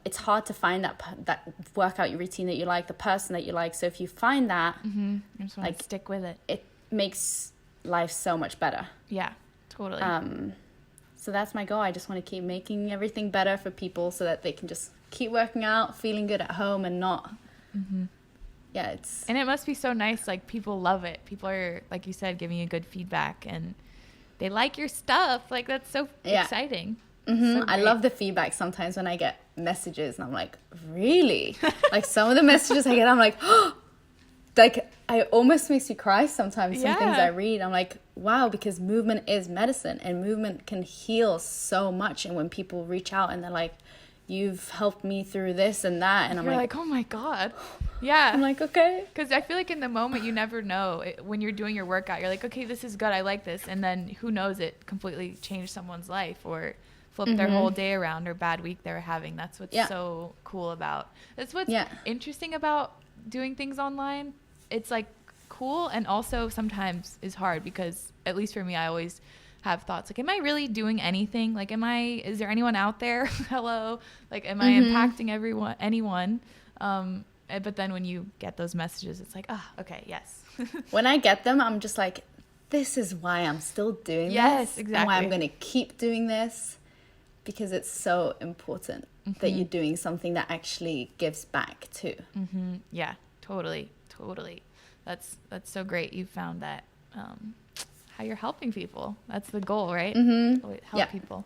it's hard to find that workout routine that you like, the person that you like. So if you find that, you just want to stick with it. It makes life so much better. Yeah, totally. So that's my goal. I just want to keep making everything better for people, so that they can just keep working out, feeling good at home, and not yeah, it's... And it must be so nice. Like, people love it. People are, like you said, giving you good feedback, and they like your stuff. Like, that's so exciting. Mm-hmm. So I love the feedback sometimes when I get messages and I'm like, really? Like, some of the messages I get, I'm like, oh, like, it almost makes you cry sometimes. Some things I read, I'm like, wow, because movement is medicine, and movement can heal so much. And when people reach out and they're like, you've helped me through this and that, and I'm like, oh my God. Yeah. I'm like, okay. Because I feel like in the moment, you never know. When you're doing your workout, you're like, okay, this is good. I like this. And then who knows, it completely changed someone's life or flip their whole day around or bad week they were having. That's what's so cool about. That's what's interesting about doing things online. It's like cool, and also sometimes is hard, because at least for me, I always have thoughts like, am I really doing anything? Like, is there anyone out there? Hello? Like, am I impacting anyone? But then when you get those messages, it's like, okay, yes. When I get them, I'm just like, this is why I'm still doing this. Yes, exactly. And why I'm going to keep doing this, because it's so important that you're doing something that actually gives back too. Mm-hmm. Yeah, totally. That's so great. You found that how you're helping people. That's the goal, right? Mm-hmm. Help people.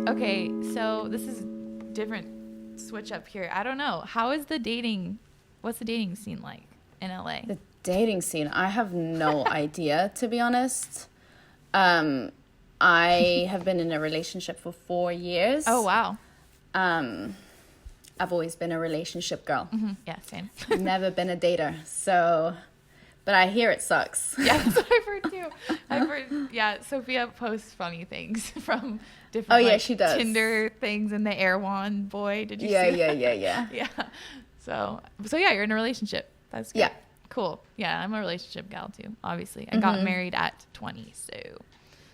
Okay, so this is different switch up here. I don't know. What's the dating scene like in LA? The dating scene, I have no idea, to be honest. I have been in a relationship for 4 years. Oh, wow. I've always been a relationship girl. Mm-hmm. Yeah, same. Never been a dater. So, but I hear it sucks. Yeah, that's what I've heard too. Sophia posts funny things from different she does. Tinder things, and the Erewhon boy. Did you see that? Yeah. Yeah. So yeah, you're in a relationship. That's good. Yeah. Cool. Yeah, I'm a relationship gal too, obviously. I got married at 20, so.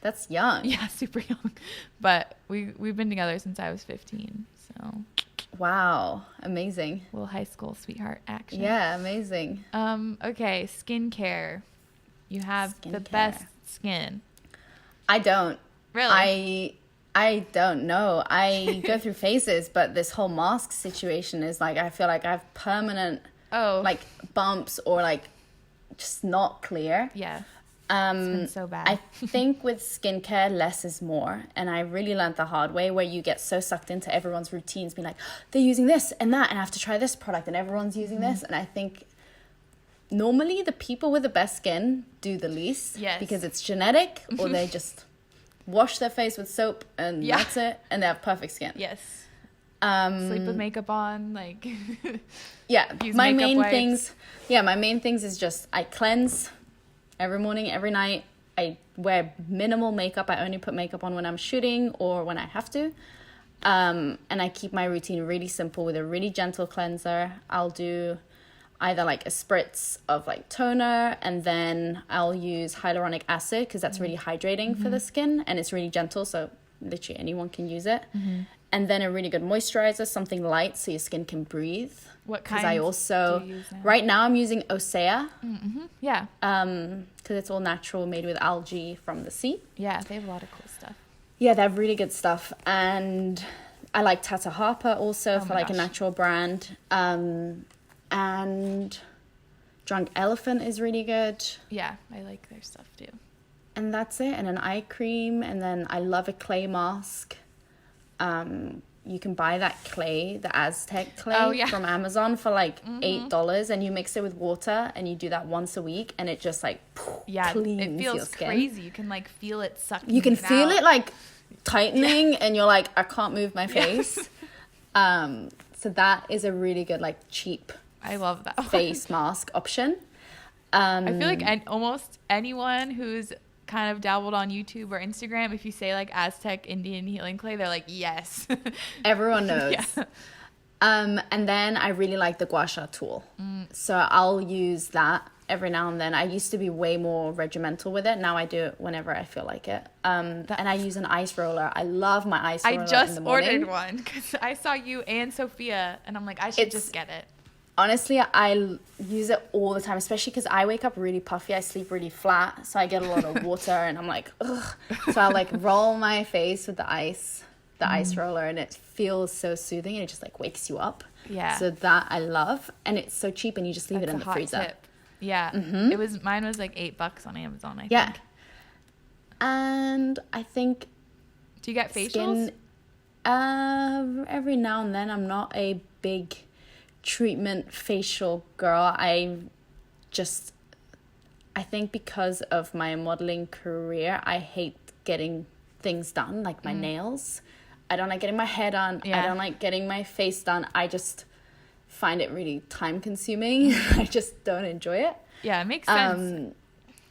That's young. Yeah, super young. But we've been together since I was 15, so. Wow, amazing. Little high school sweetheart action. Yeah, amazing. Okay, skincare. You have the best skin. I don't. Really? I don't know. I go through phases, but this whole mask situation is like, I feel like I have permanent like bumps or like just not clear. Yeah. It's been so bad. I think with skincare, less is more. And I really learned the hard way, where you get so sucked into everyone's routines, being like, they're using this and that, and I have to try this product, and everyone's using this. And I think normally the people with the best skin do the least. Yes. Because it's genetic, or they just wash their face with soap and that's it, and they have perfect skin. Yes. Sleep with makeup on, like. Yeah. Use my makeup main wipes. things. Yeah, my main things is just I cleanse every morning, every night. I wear minimal makeup. I only put makeup on when I'm shooting or when I have to. And I keep my routine really simple with a really gentle cleanser. I'll do either like a spritz of like toner, and then I'll use hyaluronic acid because that's really hydrating for the skin, and it's really gentle, so literally anyone can use it. And then a really good moisturizer, something light so your skin can breathe. What kind? Because I also, do you use now? right now I'm using Osea. Yeah. Because it's all natural, made with algae from the sea. Yeah, they have a lot of cool stuff. Yeah, they have really good stuff. And I like Tata Harper also for like a natural brand. And Drunk Elephant is really good. Yeah, I like their stuff too. And that's it. And an eye cream. And then I love a clay mask. You can buy that clay, the Aztec clay from Amazon for like $8, and you mix it with water, and you do that once a week, and it just like cleans it feels your skin. crazy. You can like feel it sucking. You can feel out. it like tightening, and you're like, I can't move my face. So that is a really good like cheap I love that face mask option. I feel like almost anyone who's kind of dabbled on YouTube or Instagram, if you say like Aztec Indian healing clay, they're like, yes. Everyone knows. Yeah. And then I really like the gua sha tool. So I'll use that every now and then. I used to be way more regimental with it. Now I do it whenever I feel like it. And I use an ice roller. I love my ice roller. I just in the morning. ordered one because I saw you and Sophia, and I'm like, I should just get it. Honestly, I use it all the time, especially because I wake up really puffy. I sleep really flat, so I get a lot of water, and I'm like, ugh. So I'll like roll my face with the ice roller, and it feels so soothing, and it just like wakes you up. Yeah. So that I love, and it's so cheap, and you just leave it in the freezer. Tip. Yeah. Mine was like $8 on Amazon, I think. And I think. Do you get facials? Every now and then. I'm not a big treatment facial girl. I think because of my modeling career, I hate getting things done, like my nails. I don't like getting my hair done. I don't like getting my face done. I just find it really time consuming. I just don't enjoy it. Yeah, it makes sense.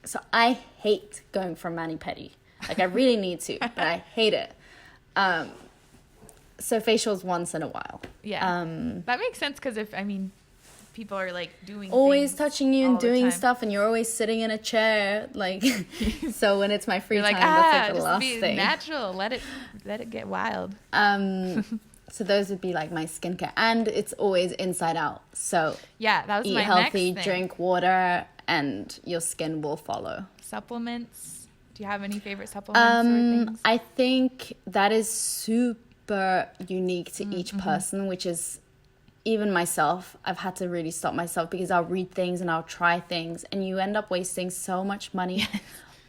So I hate going for mani-pedi. Like I really need to, but I hate it. So facials once in a while. Yeah. That makes sense because people are like doing always things touching you and doing stuff, and you're always sitting in a chair, like. So when it's my free time, that's like the last thing. Natural. Let it get wild. So those would be like my skincare, and it's always inside out. So yeah, that was eat my healthy, next thing. drink water, and your skin will follow. Supplements. Do you have any favorite supplements or things? I think that is super unique to each person, which is. Even myself, I've had to really stop myself because I'll read things and I'll try things, and you end up wasting so much money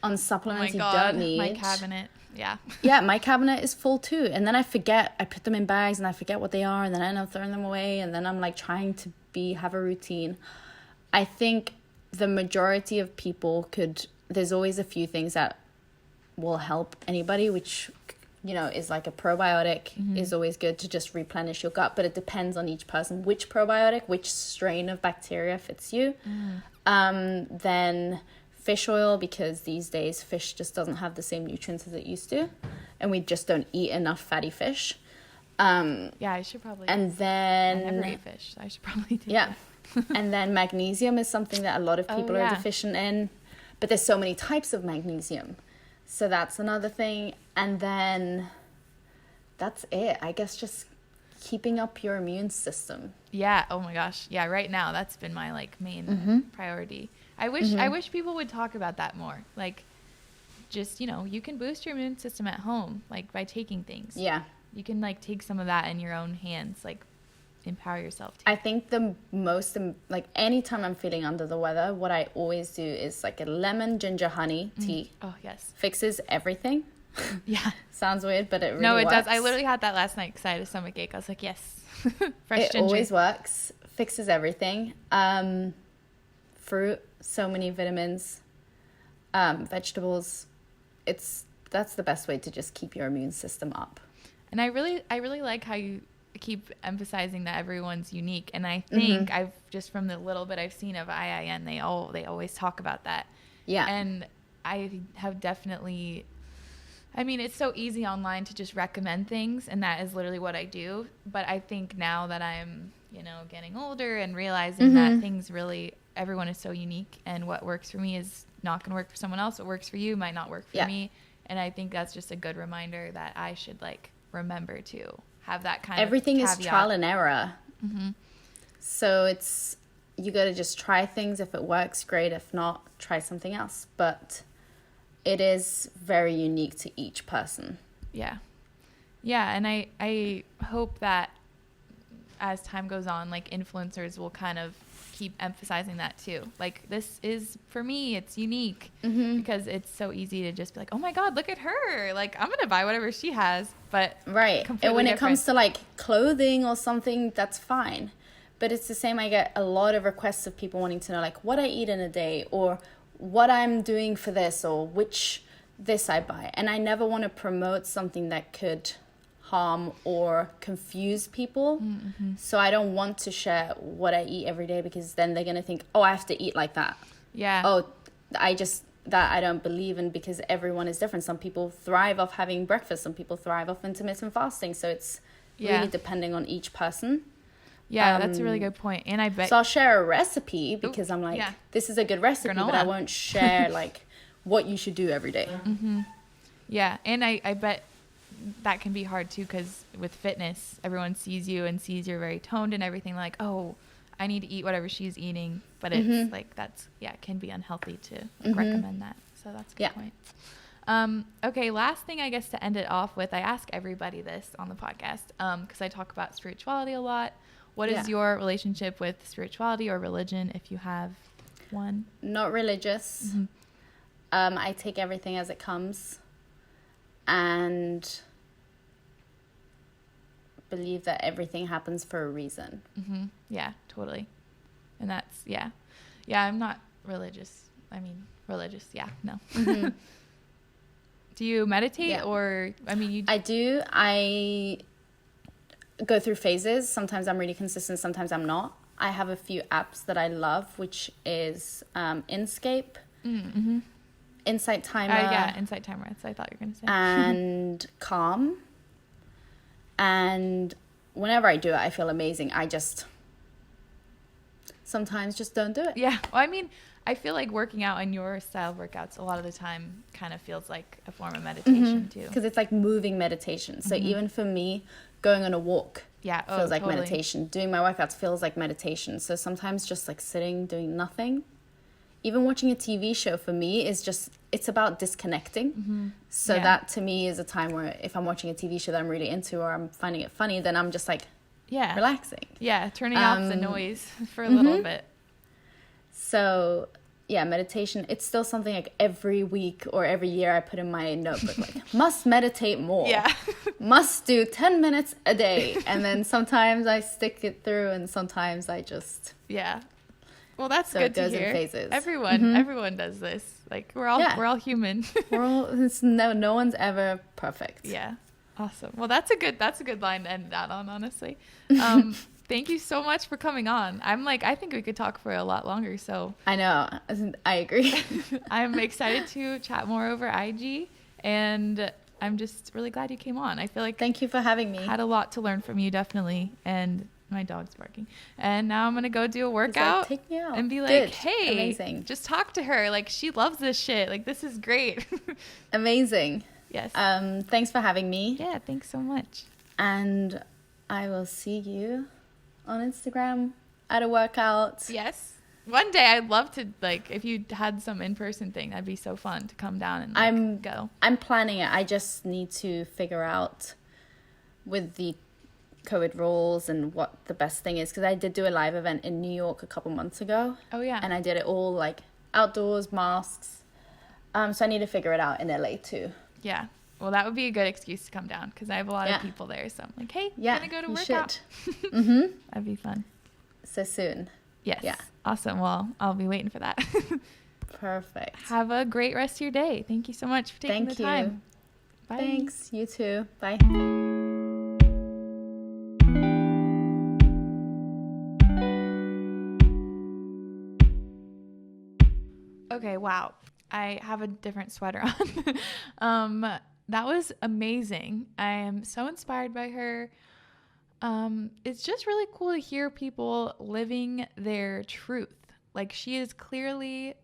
on supplements you don't need. My cabinet, yeah, my cabinet is full too, and then I forget. I put them in bags and I forget what they are, and then I end up throwing them away, and then I'm like trying to have a routine. I think the majority of people there's always a few things that will help anybody, which is like a probiotic is always good to just replenish your gut, but it depends on each person, which probiotic, which strain of bacteria fits you. Then fish oil, because these days fish just doesn't have the same nutrients as it used to, and we just don't eat enough fatty fish. I should probably. And then I never ate fish, so I should probably do that. And then magnesium is something that a lot of people are deficient in, but there's so many types of magnesium. So that's another thing. And then that's it. I guess just keeping up your immune system. Yeah. Oh my gosh. Yeah. Right now, that's been my like main priority. I wish people would talk about that more. Like, just, you can boost your immune system at home, like by taking things. Yeah. You can like take some of that in your own hands, like empower yourself. I think the most, like anytime I'm feeling under the weather, what I always do is like a lemon ginger honey tea. Oh, yes. Fixes everything. Yeah. Sounds weird, but it really works. No, it works. does. I literally had that last night because I had a stomachache. I was like, yes. Fresh ginger. It always works. Fixes everything. Fruit, so many vitamins, vegetables. That's the best way to just keep your immune system up. And I really like how you keep emphasizing that everyone's unique, and I think I've just from the little bit I've seen of IIN, they always talk about that. Yeah. And I have definitely, it's so easy online to just recommend things, and that is literally what I do. But I think now that I'm, getting older and realizing that things really, everyone is so unique, and what works for me is not going to work for someone else. What works for you might not work for me. And I think that's just a good reminder that I should remember to have that kind everything of is trial and error. So you got to just try things. If it works, great. If not, try something else. But it is very unique to each person. Yeah. And I hope that as time goes on, influencers will kind of keep emphasizing that too. This is, for me, it's unique because it's so easy to just be like, oh my God, look at her. I'm going to buy whatever she has, but right. And when it comes to clothing or something, that's fine. But it's the same. I get a lot of requests of people wanting to know what I eat in a day, or what I'm doing for this, or which this I buy. And I never want to promote something that could harm or confuse people. So I don't want to share what I eat every day, because then they're going to think, oh, I have to eat like that. Yeah. Oh, that I don't believe in, because everyone is different. Some people thrive off having breakfast. Some people thrive off intermittent fasting. So it's really depending on each person. Yeah, that's a really good point. And I bet... So I'll share a recipe, because I'm this is a good recipe, granola. But I won't share what you should do every day. Yeah, and I bet that can be hard too, because with fitness, everyone sees you and sees you're very toned and everything, oh, I need to eat whatever she's eating, but it's like that's it can be unhealthy to recommend that. So that's a good point. Okay, last thing I guess to end it off with, I ask everybody this on the podcast because I talk about spirituality a lot. What is your relationship with spirituality or religion, if you have one? Not religious. I take everything as it comes and believe that everything happens for a reason. Yeah, totally. And that's I'm not religious. I mean, religious, no. Do you meditate or I do. I go through phases. Sometimes I'm really consistent, sometimes I'm not. I have a few apps that I love, which is Inscape, Insight Timer. Insight Timer. That's what I thought you were going to say. And Calm. And whenever I do it, I feel amazing. I just sometimes just don't do it. Yeah. Well, I feel like working out and your style of workouts a lot of the time kind of feels like a form of meditation too. Because it's like moving meditation. So even for me, going on a walk feels like meditation. Doing my workouts feels like meditation. So sometimes just like sitting, doing nothing. Even watching a TV show for me is just, it's about disconnecting. So that to me is a time where if I'm watching a TV show that I'm really into or I'm finding it funny, then I'm just like relaxing. Yeah, turning off the noise for a little bit. So meditation, it's still something like every week or every year I put in my notebook, like must meditate more. Must do 10 minutes a day. And then sometimes I stick it through and sometimes I just... Well, that's so good to hear. In phases. Everyone does this. Like we're all human. No one's ever perfect. Yeah. Awesome. Well, that's a good line to end that on, honestly. Thank you so much for coming on. I think we could talk for a lot longer. So I know. I agree. I'm excited to chat more over IG, and I'm just really glad you came on. I feel like thank you for having me. Had a lot to learn from you, definitely. And my dog's barking. And now I'm going to go do a workout. Like, take me out. And be like, good. Hey, amazing. Just talk to her. Like, she loves this shit. Like, this is great. Amazing. Yes. Thanks for having me. Yeah, thanks so much. And I will see you on Instagram at a workout. Yes. One day I'd love to, like, if you had some in-person thing, that'd be so fun to come down and go. I'm planning it. I just need to figure out with the COVID rules and what the best thing is, because I did do a live event in New York a couple months ago. Oh yeah. And I did it all like outdoors, masks. So I need to figure it out in LA too. Yeah. Well, that would be a good excuse to come down because I have a lot of people there. So I'm like, hey, I'm gonna go to workout. That'd be fun. So soon. Yes. Yeah. Awesome. Well, I'll be waiting for that. Perfect. Have a great rest of your day. Thank you so much for taking the time. Bye. Thanks. You too. Bye. Okay, wow. I have a different sweater on. That was amazing. I am so inspired by her. It's just really cool to hear people living their truth. Like, she is clearly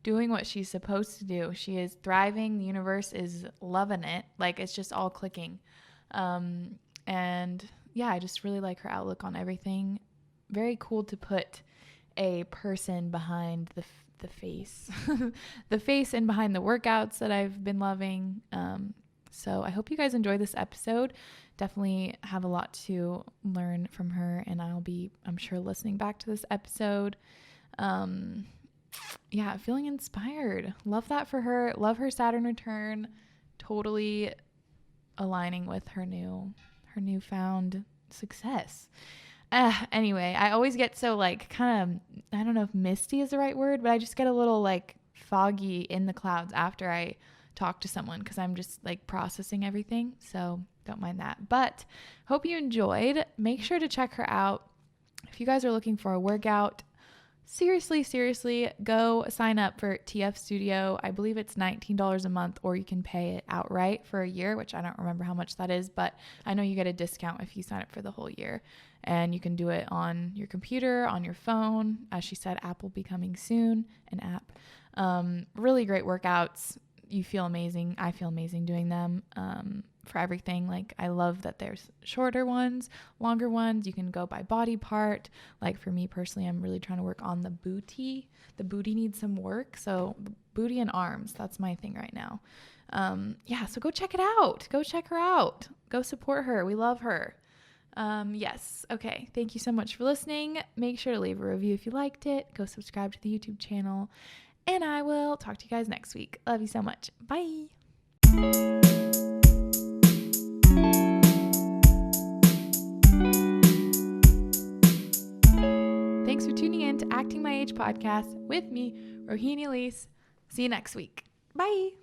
doing what she's supposed to do. She is thriving. The universe is loving it. Like, it's just all clicking. And yeah, I just really like her outlook on everything. Very cool to put a person behind the face, the face and behind the workouts that I've been loving. So I hope you guys enjoyed this episode. Definitely have a lot to learn from her, and I'm sure, listening back to this episode. Yeah, feeling inspired. Love that for her. Love her Saturn return. Totally aligning with her newfound success. Anyway, I always get so like kind of, I don't know if misty is the right word, but I just get a little like foggy in the clouds after I talk to someone because I'm just like processing everything. So don't mind that. But hope you enjoyed. Make sure to check her out. If you guys are looking for a workout, seriously, go sign up for TF Studio. I believe it's $19 a month, or you can pay it outright for a year, which I don't remember how much that is, but I know you get a discount if you sign up for the whole year. And you can do it on your computer, on your phone. As she said, Apple becoming soon, an app. Really great workouts. you feel amazing. I feel amazing doing them for everything. Like, I love that there's shorter ones, longer ones. You can go by body part. Like, for me personally, I'm really trying to work on the booty. The booty needs some work. So booty and arms, that's my thing right now. So go check it out. Go check her out. Go support her. We love her. Yes. Okay. Thank you so much for listening. Make sure to leave a review if you liked it. Go subscribe to the YouTube channel. And I will talk to you guys next week. Love you so much. Bye. Thanks for tuning in to Acting My Age podcast with me, Rohini Elise. See you next week. Bye.